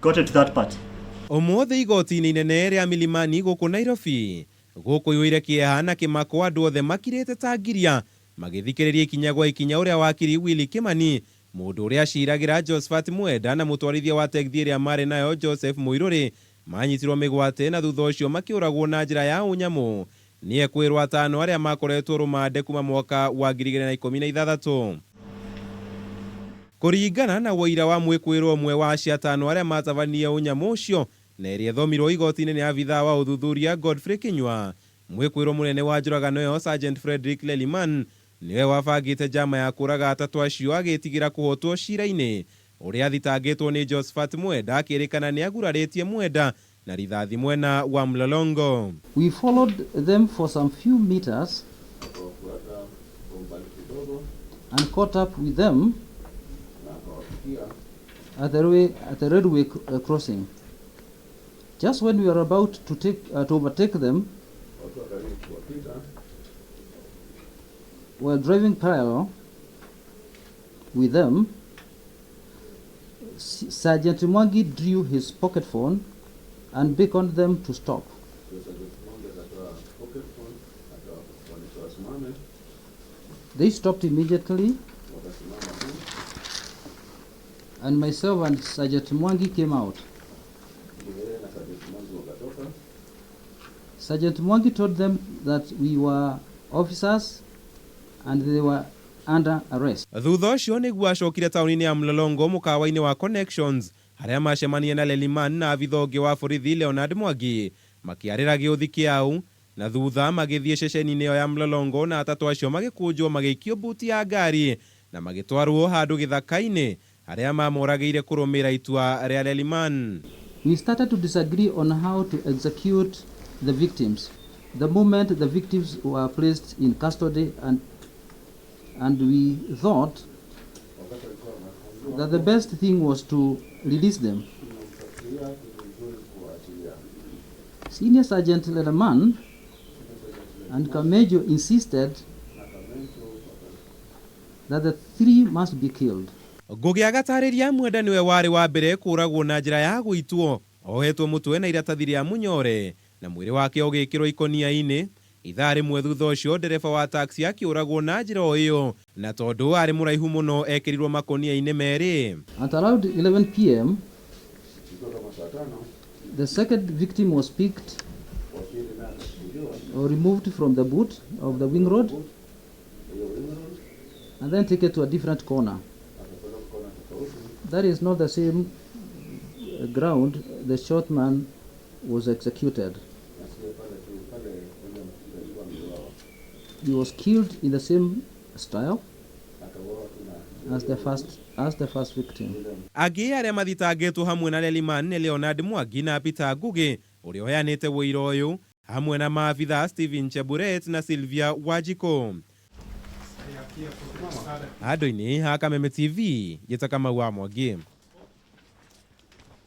gotten to that part. Omothe igoti-inĩ inene rĩa Milimani gũkũ Nairobi gũkũiyũire kĩeha na kĩmako andũ othe makirĩte ta ngiria magĩthikĩrĩria ikinya gwa ikinya ũrĩa wakiri Willy Kimani, mũndũ ũrĩa aciragĩra Josephat Mwenda na mũtwarithia wa tegithi ĩrĩa marĩ nayo Joseph Mũirũrĩ manyitirwo mĩgwate na thutha ũcio makĩũragwo na njĩra ya ũnyamũ. Nĩ ekwĩrwo atano arĩa makoretwo rũmande kuma mwaka wa 2016. Kũringana na Wuira wa mwĩkwĩrwo ũmwe wa acio atano arĩa matabania ũnyamũ ũcio na ĩrĩa thomirwo igoti-inĩ nĩ abithaa wa ũthuthuria Godfrey Kinyua, mwĩkwĩrwo mũnene wa njũragano ĩyo Sergeant Frederick Leliman nĩwe wabangĩte njama ya kũraga atatũ acio agĩtigĩra kũhotwo cira-inĩ ũrĩa athitangĩtwo nĩ Josephat Mwenda akĩrĩkana nĩ agurarĩtie Mwenda na rithathi mwena wa Mlolongo. We followed them for some few meters and caught up with them at the railway crossing. Just when we were about to overtake them, while driving parallel with them, Sergeant Mwangi drew his pocket phone and beckoned them to stop. They stopped immediately, and myself and Sergeant Mwangi came out. Sergeant Mwangi told them that we were officers and they were under arrest. Thutha ũcio nĩguo acokire taũni-inĩ ya Mlolongo mũkawa-inĩ wa Connections harĩa macemanie na Leliman na abithaa ũngĩ wa borithi Leonard Mwangi makĩarĩra gĩũthi kĩao, na thutha magĩthiĩ ceceni-inĩ ĩyo ya Mlolongo na atatũ acio magĩkũnjwo magĩikio buti ya ngari na magĩtwarwo handũ gĩthaka-inĩ harĩa mamoragĩire kũrũmĩra itua rĩa Leliman. We started to disagree on how to execute the victims. The moment the victims were placed in custody, and we thought that the best thing was to release them. Senior Sergeant Lederman and Kamejo insisted that the three must be killed. Ngũgĩa gatarĩria Mwenda nĩwe warĩ wa mbere kũragwo na njĩra ya gũitwo, ohetwo mũtwe na iratathi rĩa mũnyore na mwĩrĩ wake ũgĩkĩrwo ikonia-inĩ. Ithaa rĩmwe thutha ũcio ndereba wa taxi akĩũragwo na njĩra o ĩyo, na tondũ arĩ mũraihu mũno ekĩrirwo makonia-inĩ merĩ. At around 11 p.m. the second victim was picked or removed from the boot of the wing road and then taken to a different corner. That is not the same ground the short man was executed. He was killed in the same style as the first victim. Angĩ arĩa mathitangĩtwo hamwe na Leliman nĩ Leonard Mwangi na Peter Ngugi ũrĩa ũheanĩte ũira ũyũ, hamwe na maabithaa Stephen Cheburet na Sylvia Wajiko. Handũ-inĩ ha Kameme TV, Gĩtaka Mau wa Mwangi.